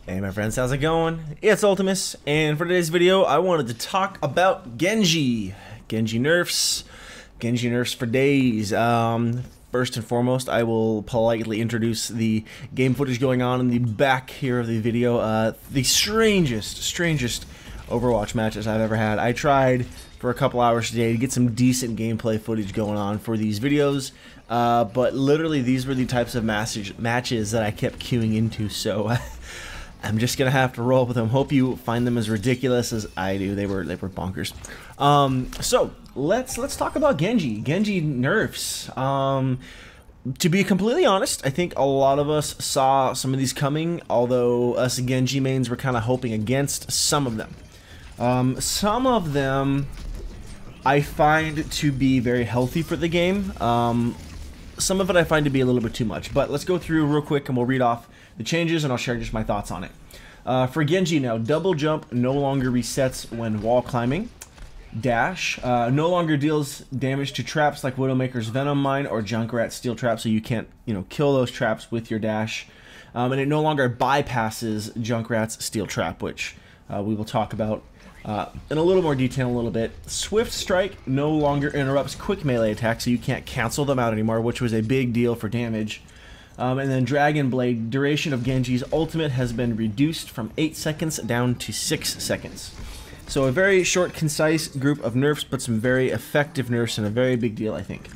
Hey my friends, how's it going? It's Ultimus, and for today's video I wanted to talk about Genji Nerfs. Genji Nerfs for days. First and foremost, I will politely introduce the game footage going on in the back here of the video. The strangest Overwatch matches I've ever had. I tried for a couple hours today to get some decent gameplay footage going on for these videos, but literally these were the types of matches that I kept queuing into, so I'm just gonna have to roll with them. Hope you find them as ridiculous as I do. They were bonkers. So let's talk about Genji Nerfs. To be completely honest, I think a lot of us saw some of these coming, although us Genji mains were kind of hoping against some of them. Some of them I find to be very healthy for the game. Some of it I find to be a little bit too much, but let's go through real quick and we'll read off the changes and I'll share just my thoughts on it. For Genji now, double jump no longer resets when wall climbing. Dash no longer deals damage to traps like Widowmaker's Venom Mine or Junkrat's Steel Trap, so you can't, kill those traps with your dash. And it no longer bypasses Junkrat's Steel Trap, which we will talk about in a little more detail in a little bit. Swift Strike no longer interrupts quick melee attacks, so you can't cancel them out anymore, which was a big deal for damage. And then Dragon Blade, duration of Genji's ultimate has been reduced from 8 seconds down to 6 seconds. So a very short, concise group of nerfs, but some very effective nerfs and a very big deal, I think.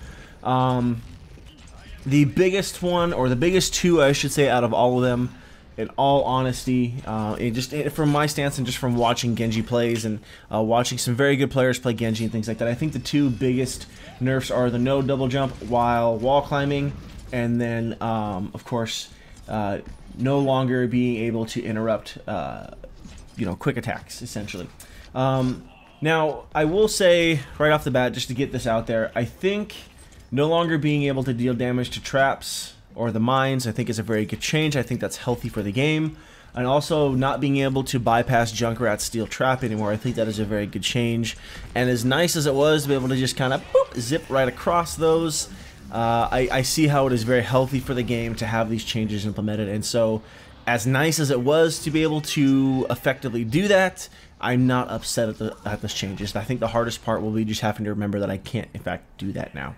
The biggest one, or the biggest two, I should say, out of all of them, in all honesty, from my stance and just from watching Genji plays and watching some very good players play Genji and things like that, I think the two biggest nerfs are the no double jump while wall climbing, and then, of course, no longer being able to interrupt, quick attacks, essentially. Now, I will say, right off the bat, just to get this out there, I think no longer being able to deal damage to traps or the mines, I think is a very good change. I think that's healthy for the game. And also, not being able to bypass Junkrat's Steel Trap anymore, I think that is a very good change. And as nice as it was to be able to just kind of zip right across those, I see how it is very healthy for the game to have these changes implemented. And so, as nice as it was to be able to effectively do that, I'm not upset at those changes. I think the hardest part will be just having to remember that I can't, in fact, do that now.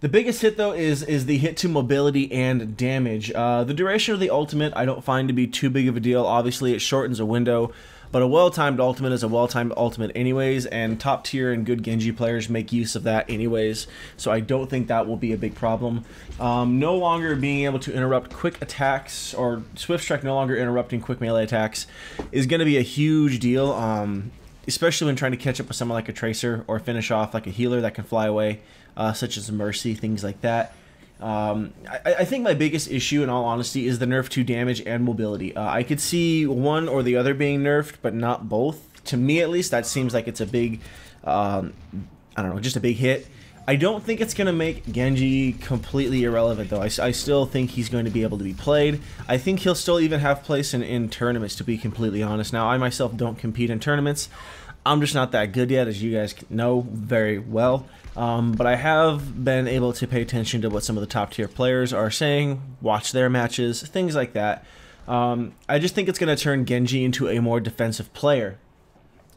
The biggest hit, though, is the hit to mobility and damage. The duration of the ultimate I don't find to be too big of a deal. Obviously, it shortens a window, but a well-timed ultimate is a well-timed ultimate anyways, and top-tier and good Genji players make use of that anyways, so I don't think that will be a big problem. No longer being able to interrupt quick attacks, or Swift Strike no longer interrupting quick melee attacks, is going to be a huge deal, especially when trying to catch up with someone like a Tracer or finish off like a healer that can fly away, such as Mercy, things like that. I think my biggest issue, in all honesty, is the nerf to damage and mobility. I could see one or the other being nerfed, but not both. To me, at least, that seems like it's a big, I don't know, just a big hit. I don't think it's going to make Genji completely irrelevant, though. I still think he's going to be able to be played. I think he'll still even have place in tournaments, to be completely honest. Now, I myself don't compete in tournaments. I'm just not that good yet, as you guys know very well. But I have been able to pay attention to what some of the top tier players are saying, watch their matches, things like that. I just think it's going to turn Genji into a more defensive player.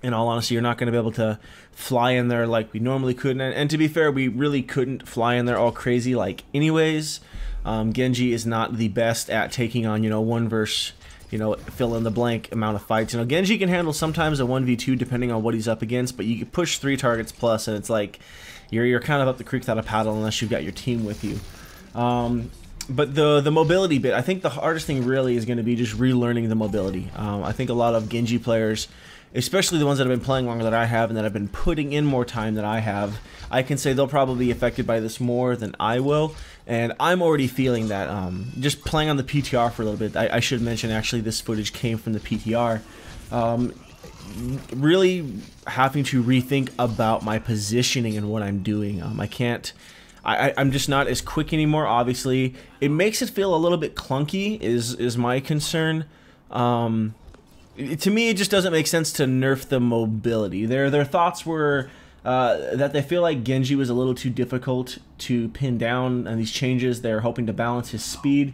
In all honesty, you're not going to be able to fly in there like we normally could. And to be fair, we really couldn't fly in there all crazy like anyways. Genji is not the best at taking on, one versus, fill in the blank amount of fights. Genji can handle sometimes a 1v2 depending on what he's up against, but you can push 3 targets plus and it's like you're kind of up the creek without a paddle unless you've got your team with you. But the mobility bit, I think the hardest thing really is going to be just relearning the mobility. I think a lot of Genji players, especially the ones that have been playing longer than I have and that have been putting in more time than I have, I can say they'll probably be affected by this more than I will. And I'm already feeling that. Just playing on the PTR for a little bit, I should mention actually this footage came from the PTR. Really having to rethink about my positioning and what I'm doing. I'm just not as quick anymore, obviously. It makes it feel a little bit clunky is my concern. To me, it just doesn't make sense to nerf the mobility. Their thoughts were that they feel like Genji was a little too difficult to pin down, and these changes, they're hoping to balance his speed.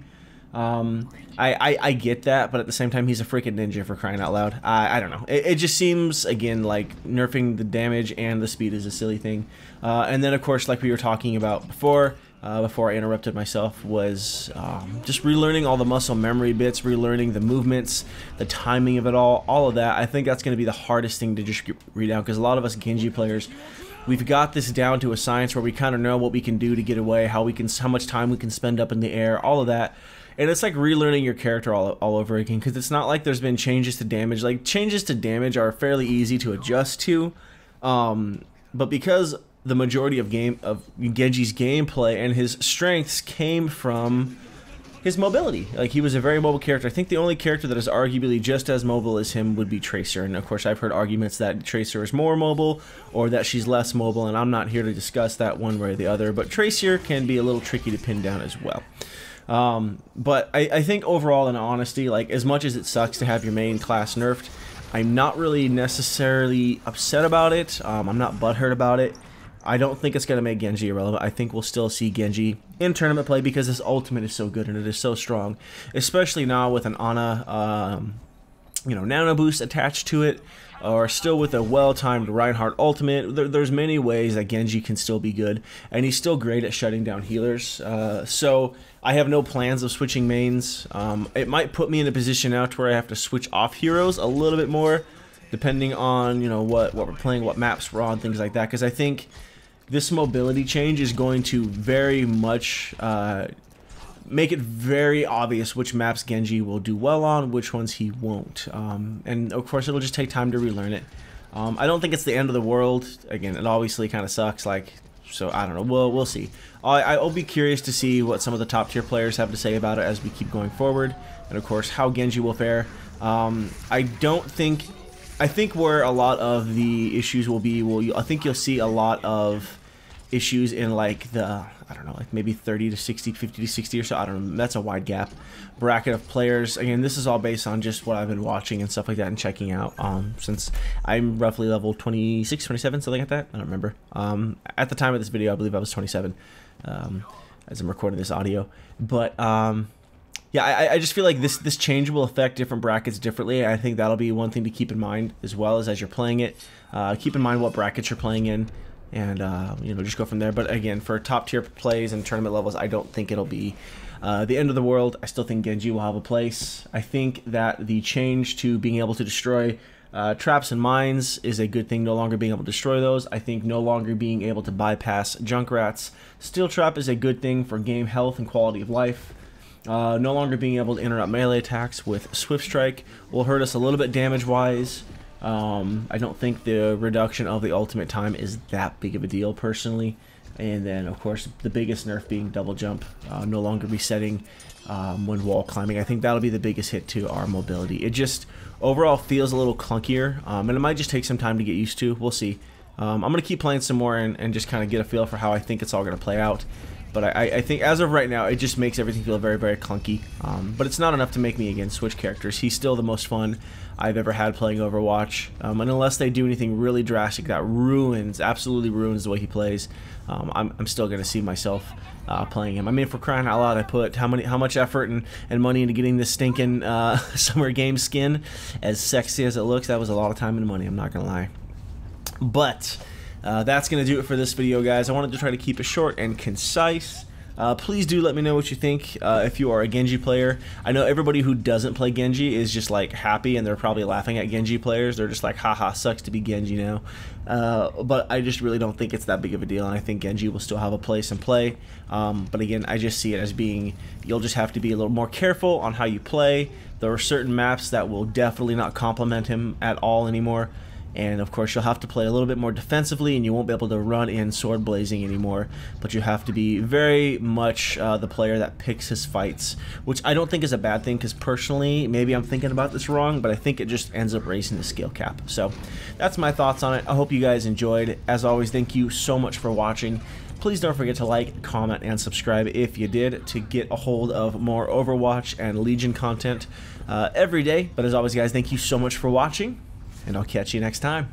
I get that, but at the same time, he's a freaking ninja, for crying out loud. I don't know. It just seems, again, like nerfing the damage and the speed is a silly thing. And then, of course, like we were talking about before I interrupted myself, was just relearning all the muscle memory bits, relearning the movements, the timing of it all of that. I think that's going to be the hardest thing to just read out, because a lot of us Genji players, we've got this down to a science where we kind of know what we can do to get away, how much time we can spend up in the air, all of that. And it's like relearning your character all over again, because it's not like there's been changes to damage. Like, changes to damage are fairly easy to adjust to, but because the majority of Genji's gameplay and his strengths came from his mobility. Like, he was a very mobile character. I think the only character that is arguably just as mobile as him would be Tracer, and of course I've heard arguments that Tracer is more mobile or that she's less mobile, and I'm not here to discuss that one way or the other, but Tracer can be a little tricky to pin down as well. But I think overall, in honesty, like, as much as it sucks to have your main class nerfed, I'm not really necessarily upset about it. I'm not butthurt about it. I don't think it's going to make Genji irrelevant. I think we'll still see Genji in tournament play because his ultimate is so good and it is so strong, especially now with an Ana, nano boost attached to it, or still with a well-timed Reinhardt ultimate. There's many ways that Genji can still be good, and he's still great at shutting down healers. So I have no plans of switching mains. It might put me in a position now to where I have to switch off heroes a little bit more, depending on what we're playing, what maps we're on, things like that. Because I think this mobility change is going to very much make it very obvious which maps Genji will do well on, which ones he won't. And of course, it'll just take time to relearn it. I don't think it's the end of the world. Again, it obviously kind of sucks. So I don't know. We'll see. I'll be curious to see what some of the top tier players have to say about it as we keep going forward, and of course how Genji will fare. I think where a lot of the issues will be, I think you'll see a lot of issues in like maybe 30 to 60, 50 to 60 or so. I don't know. That's a wide gap bracket of players. Again, this is all based on just what I've been watching and stuff like that and checking out. Since I'm roughly level 26, 27, something like that. I don't remember. At the time of this video, I believe I was 27 as I'm recording this audio. But yeah, I just feel like this change will affect different brackets differently. I think that'll be one thing to keep in mind as well as you're playing it. Keep in mind what brackets you're playing in, and just go from there. But again, for top tier plays and tournament levels, I don't think it'll be the end of the world. I still think Genji will have a place. I think that the change to being able to destroy traps and mines is a good thing, no longer being able to destroy those. I think no longer being able to bypass Junkrats Steel Trap is a good thing for game health and quality of life. No longer being able to interrupt melee attacks with Swift Strike will hurt us a little bit damage-wise. I don't think the reduction of the ultimate time is that big of a deal, personally. And then, of course, the biggest nerf being double jump, no longer resetting when wall climbing. I think that'll be the biggest hit to our mobility. It just overall feels a little clunkier, and it might just take some time to get used to. We'll see. I'm going to keep playing some more and just kind of get a feel for how I think it's all going to play out. But I think as of right now, it just makes everything feel very, very clunky. But it's not enough to make me, again, switch characters. He's still the most fun I've ever had playing Overwatch. And unless they do anything really drastic that absolutely ruins the way he plays, I'm still going to see myself playing him. I mean, for crying out loud, I put how much effort and money into getting this stinking Summer Game skin. As sexy as it looks, that was a lot of time and money, I'm not going to lie. But that's going to do it for this video, guys. I wanted to try to keep it short and concise. Please do let me know what you think if you are a Genji player. I know everybody who doesn't play Genji is just like happy, and they're probably laughing at Genji players. They're just like, haha, sucks to be Genji now. But I just really don't think it's that big of a deal, and I think Genji will still have a place and play. But again, I just see it as being, you'll just have to be a little more careful on how you play. There are certain maps that will definitely not complement him at all anymore. And of course, you'll have to play a little bit more defensively, and you won't be able to run in sword blazing anymore. But you have to be very much the player that picks his fights, which I don't think is a bad thing, because personally, maybe I'm thinking about this wrong, but I think it just ends up raising the skill cap. So that's my thoughts on it. I hope you guys enjoyed. As always, thank you so much for watching. Please don't forget to like, comment, and subscribe if you did, to get a hold of more Overwatch and Legion content every day. But as always, guys, thank you so much for watching, and I'll catch you next time.